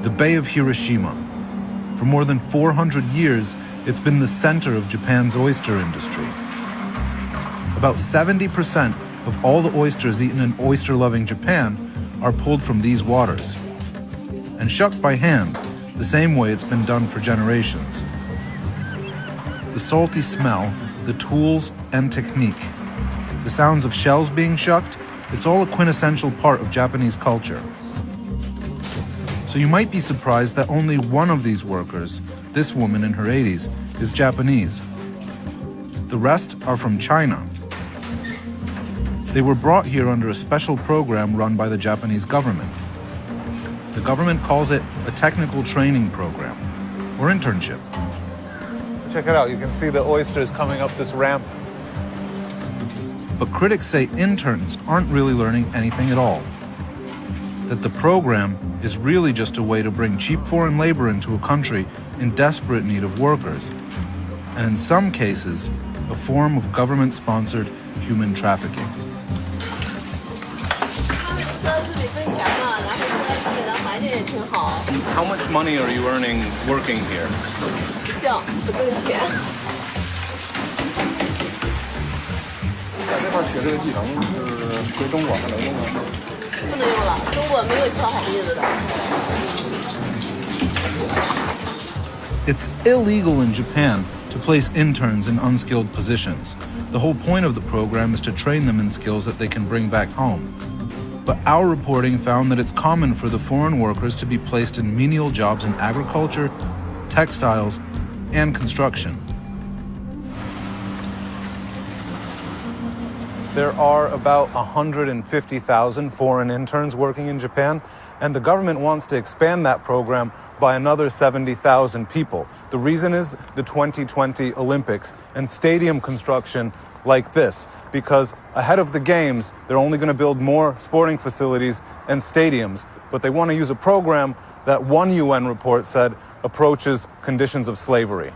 the Bay of Hiroshima. For more than 400 years, it's been the center of Japan's oyster industry. About 70% of all the oysters eaten in oyster-loving Japan are pulled from these waters and shucked by hand, the same way it's been done for generations. The salty smell, the tools and technique, the sounds of shells being shucked, it's all a quintessential part of Japanese culture. So you might be surprised that only one of these workers, this woman in her 80s, is Japanese. The rest are from China. They were brought here under a special program run by the Japanese government. The government calls it a technical training program, or internship. Check it out, you can see the oysters coming up this ramp. But critics say interns aren't really learning anything at all. That the program is really just a way to bring cheap foreign labor into a country in desperate need of workers, and in some cases, a form of government-sponsored human trafficking. How much money are you earning working here? It's illegal in Japan to place interns in unskilled positions. The whole point of the program is to train them in skills that they can bring back home. But our reporting found that it's common for the foreign workers to be placed in menial jobs in agriculture, textiles, and construction. There are about 150,000 foreign interns working in Japan, and the government wants to expand that program by another 70,000 people. The reason is the 2020 Olympics and stadium construction like this, because ahead of the games, they're only going to build more sporting facilities and stadiums, but they want to use a program that one UN report said approaches conditions of slavery.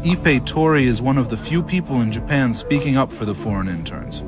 Ippei Tori is one of the few people in Japan speaking up for the foreign interns.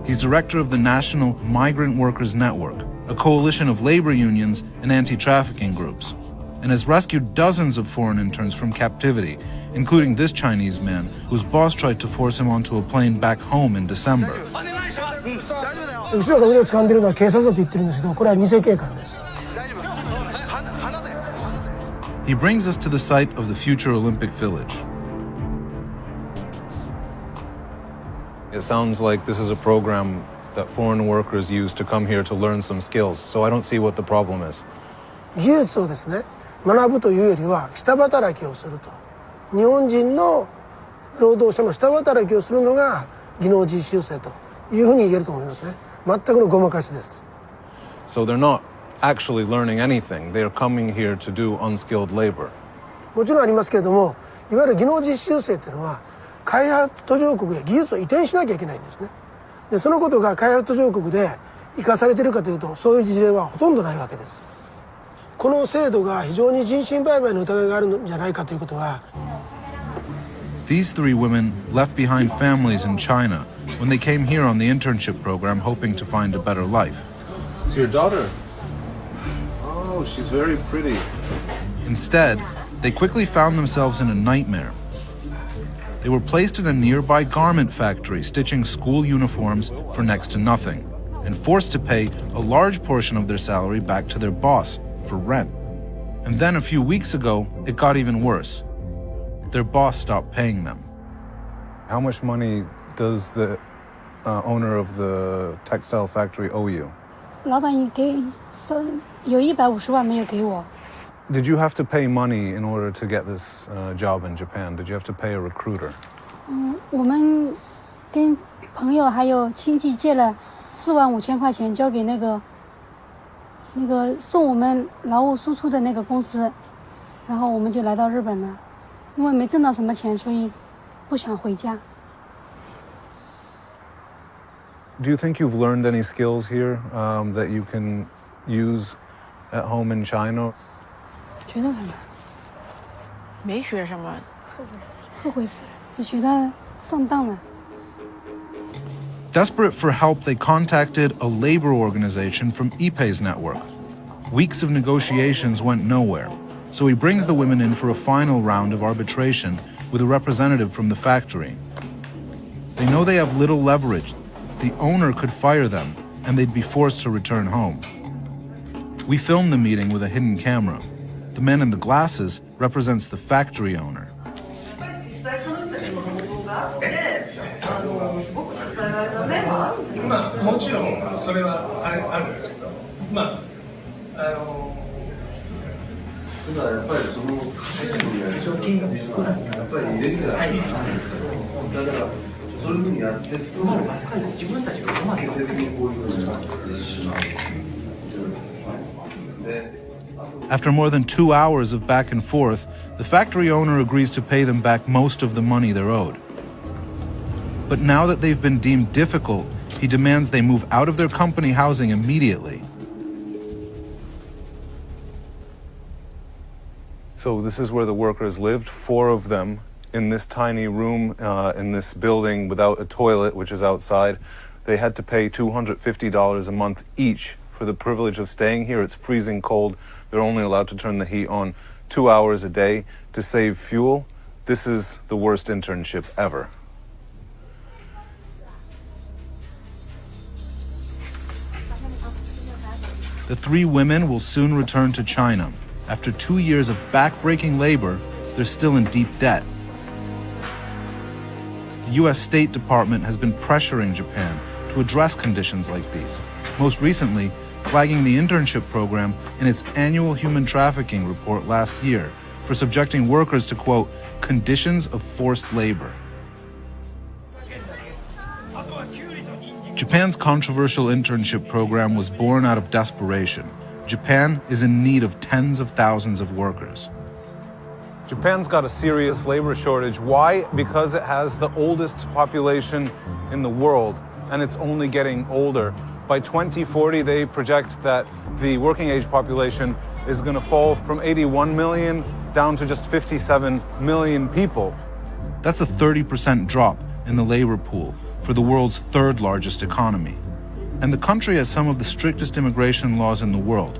He's director of the National Migrant Workers Network, a coalition of labor unions and anti-trafficking groups, and has rescued dozens of foreign interns from captivity, including this Chinese man whose boss tried to force him onto a plane back home in December. He brings us to the site of the future Olympic Village. It sounds like this is a program that foreign workers use to come here to learn some skills, so I don't see what the problem is. 技術をですね、学ぶというよりは下働きをすると。日本人の労働者の下働きをするのが技能実習生というふうに言えると思いますね。全くのごまかしです。So they're not actually learning anything. They're coming here to do unskilled labor. もちろんありますけれども、いわゆる技能実習生っていうのは開発途上国へ技術を移転しなきゃいけないんですね。で、そのことが開発途上国で生かされているかというと、そういう事例はほとんどないわけです。この制度が非常に人身売買の疑いがあるんじゃないかということは。These three women left behind families in China when they came here on the internship program hoping to find a better life. It's your daughter. Oh, she's very pretty. Instead, they quickly found themselves in a nightmare. They were placed in a nearby garment factory stitching school uniforms for next to nothing and forced to pay a large portion of their salary back to their boss for rent. And then a few weeks ago, it got even worse. Their boss stopped paying them. How much money does the owner of the textile factory owe you? 老板有150万没有给我。 Did you have to pay money in order to get this job in Japan? Did you have to pay a recruiter? 我们跟朋友还有亲戚借了45000块钱，交给那个送我们劳务输出的那个公司，然后我们就来到日本了。因为没挣到什么钱，所以不想回家。Do you think you've learned any skills here that you can use at home in China? 学到什么？没学什么，后悔死了，只学到上当了。 Desperate for help, they contacted a labor organization from Ippei's network. Weeks of negotiations went nowhere, so he brings the women in for a final round of arbitration with a representative from the factory. They know they have little leverage. The owner could fire them, and they'd be forced to return home. We filmed the meeting with a hidden camera. The man in the glasses represents the factory owner. After more than 2 hours of back and forth, the factory owner agrees to pay them back most of the money they're owed. But now that they've been deemed difficult, he demands they move out of their company housing immediately. So this is where the workers lived, 4 of them in this tiny room in this building without a toilet, which is outside. They had to pay $250 a month each for the privilege of staying here. It's freezing cold. They're only allowed to turn the heat on 2 hours a day to save fuel. This is the worst internship ever. The 3 women will soon return to China. After 2 years of back-breaking labor, they're still in deep debt. The U.S. State Department has been pressuring Japan to address conditions like these, most recently flagging the internship program in its annual human trafficking report last year for subjecting workers to, quote, conditions of forced labor. Japan's controversial internship program was born out of desperation. Japan is in need of tens of thousands of workers. Japan's got a serious labor shortage. Why? Because it has the oldest population in the world, and it's only getting older. By 2040, they project that the working age population is going to fall from 81 million down to just 57 million people. That's a 30% drop in the labor pool for the world's 3rd largest economy. And the country has some of the strictest immigration laws in the world,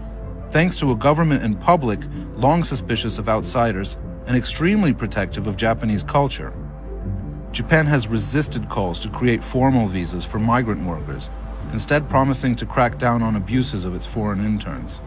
thanks to a government and public long suspicious of outsiders and extremely protective of Japanese culture. Japan has resisted calls to create formal visas for migrant workers, instead promising to crack down on abuses of its foreign interns.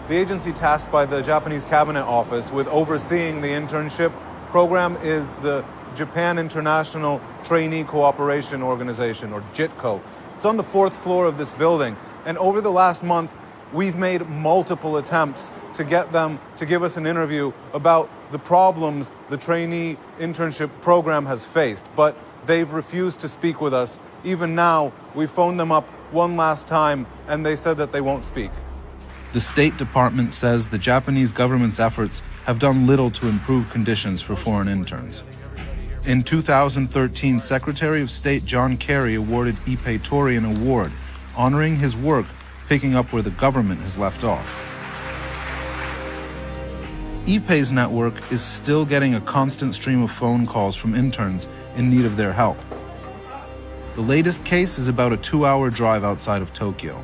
The agency tasked by the Japanese Cabinet Office with overseeing the internship program is the Japan International Trainee Cooperation Organization, or JITCO. It's on the 4th floor of this building, and over the last month, we've made multiple attempts to get them to give us an interview about the problems the trainee internship program has faced, but they've refused to speak with us. Even now, we phoned them up one last time, and they said that they won't speak. The State Department says the Japanese government's efforts have done little to improve conditions for foreign interns. In 2013, Secretary of State John Kerry awarded Ippei Tori an award, honoring his work picking up where the government has left off. Ippei's network is still getting a constant stream of phone calls from interns in need of their help. The latest case is about a 2-hour drive outside of Tokyo.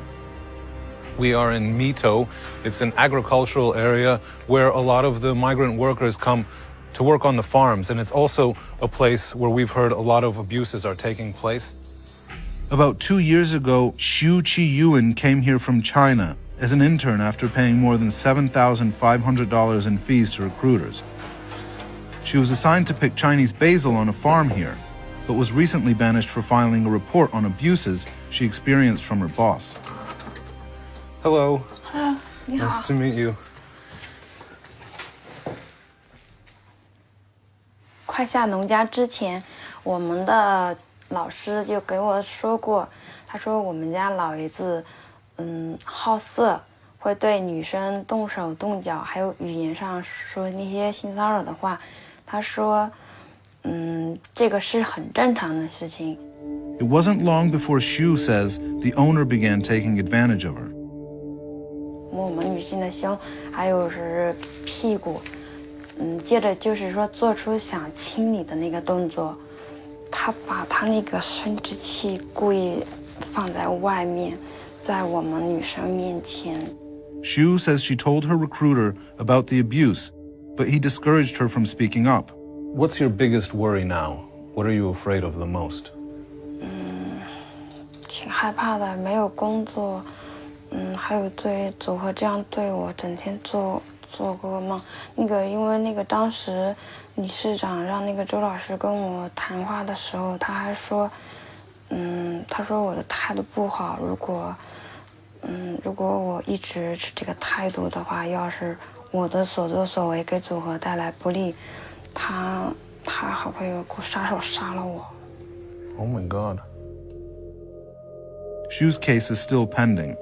We are in Mito. It's an agricultural area where a lot of the migrant workers come to work on the farms, and it's also a place where we've heard a lot of abuses are taking place. About 2 years ago, Xu Qiyuan came here from China as an intern after paying more than $7,500 in fees to recruiters. She was assigned to pick Chinese basil on a farm here, but was recently banished for filing a report on abuses she experienced from her boss. Hello. Hello. Nice to meet you. 快下农家之前，我们的老师就给我说过，他说我们家老爷子，好色，会对女生动手动脚，还有语言上说那些性骚扰的话。他说，这个是很正常的事情。It wasn't long before Xu says the owner began taking advantage of her. 摸我们女性的胸，还有是屁股，接着就是说做出想亲你的那个动作。他把他那个生殖器故意放在外面，在我们女生面前。Shu says she told her recruiter about the abuse, but he discouraged her from speaking up. What's your biggest worry now? What are you afraid of the most? 挺害怕的，没有工作，还有对组合这样对我，整天做噩梦。因为当时理事长让周老师跟我谈话的时候，他还说，他说我的态度不好，如果我一直是这个态度的话，要是我的所作所为给组合带来不利，他好朋友雇杀手杀了我。 Oh my God. Shu's case is still pending.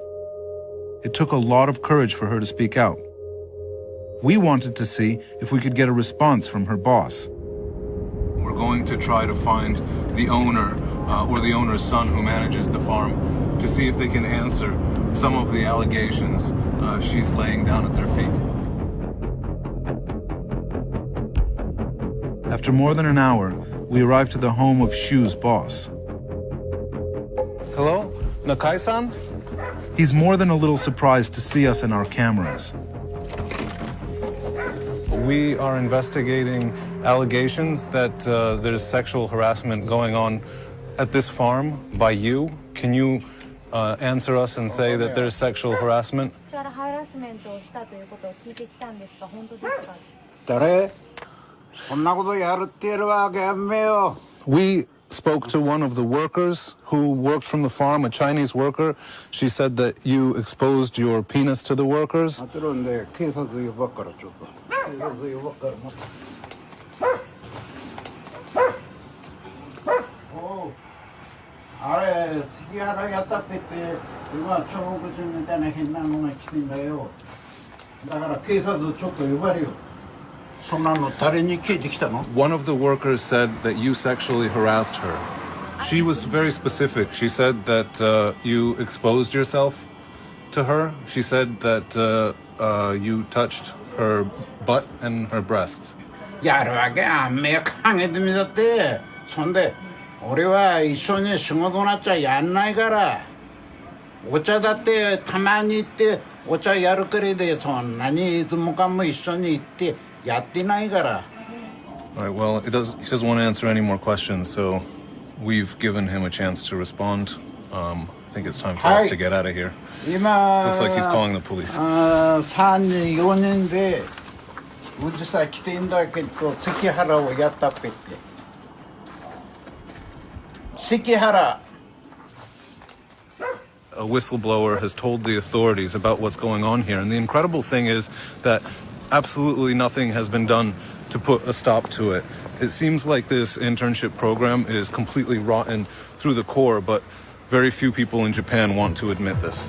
It took a lot of courage for her to speak out. We wanted to see if we could get a response from her boss. We're going to try to find the owner or the owner's son who manages the farm to see if they can answer some of the allegations she's laying down at their feet. After more than an hour, we arrived to the home of Shu's boss. Hello? Nakai-san? He's more than a little surprised to see us in our cameras. We are investigating allegations that there's sexual harassment going on at this farm by you. Can you answer us and say that there's sexual harassment? ハラスメントをしたということを聞いてきたんですが、本当ですか？誰？そんなことやるってやるわけやめよ。 We spoke to one of the workers who worked from the farm, a Chinese worker. She said that you exposed your penis to the workers. もちろんね、警察呼ばっからちょっと。警察呼ばっから。おう、あれ、杉原やったって言って、今彫刻中みたいな変なのが来てんだよ。だから警察ちょっと呼ばれよ。そんなの誰に聞いてきたの？ One of the workers said that you sexually harassed her. She was very specific. She said that you exposed yourself to her. She said that you touched her butt and her breasts. やるわけあんめえ考えてみたって。そんで俺は一緒に仕事なっちゃやんないから。お茶だってたまに行ってお茶やるくらいでそんなにいつもかも一緒に行ってやってないから。 All right, well, he doesn't want to answer any more questions, so we've given him a chance to respond. I think it's time for us to get out of here. 今 Looks like he's calling the police. 3人4人でうちさ来てんだけど関原をやったっぺって関原 A whistleblower has told the authorities about what's going on here, and the incredible thing is that absolutely nothing has been done to put a stop to it. It seems like this internship program is completely rotten through the core, but very few people in Japan want to admit this.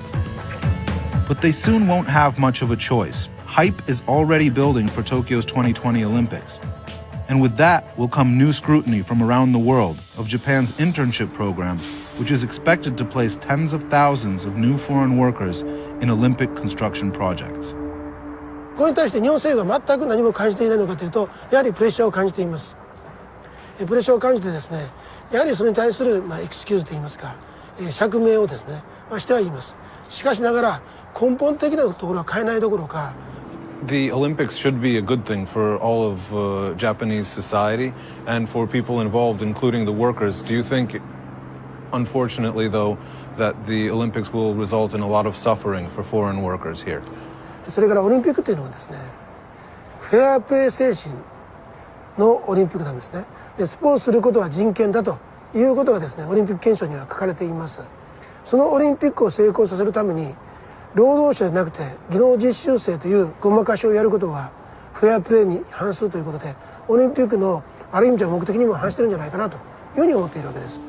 But they soon won't have much of a choice. Hype is already building for Tokyo's 2020 Olympics. And with that will come new scrutiny from around the world of Japan's internship program, which is expected to place tens of thousands of new foreign workers in Olympic construction projects. これに対して日本政府は全く何も感じていないのかというと、やはりプレッシャーを感じています。プレッシャーを感じてですね、やはりそれに対するエクスキューズといいますか、釈明をですね、してはいます。しかしながら根本的なところは変えないどころか。 The Olympics should be a good thing for all of Japanese society and for people involved, including the workers. Do you think, unfortunately, though, that the Olympics will result in a lot of suffering for foreign workers here? それからオリンピックというのはですね、フェアプレー精神のオリンピックなんですね。で、スポーツすることは人権だということがですね、オリンピック憲章には書かれています。そのオリンピックを成功させるために、労働者じゃなくて技能実習生というごまかしをやることはフェアプレーに反するということで、オリンピックのある意味じゃ目的にも反してるんじゃないかなというふうに思っているわけです。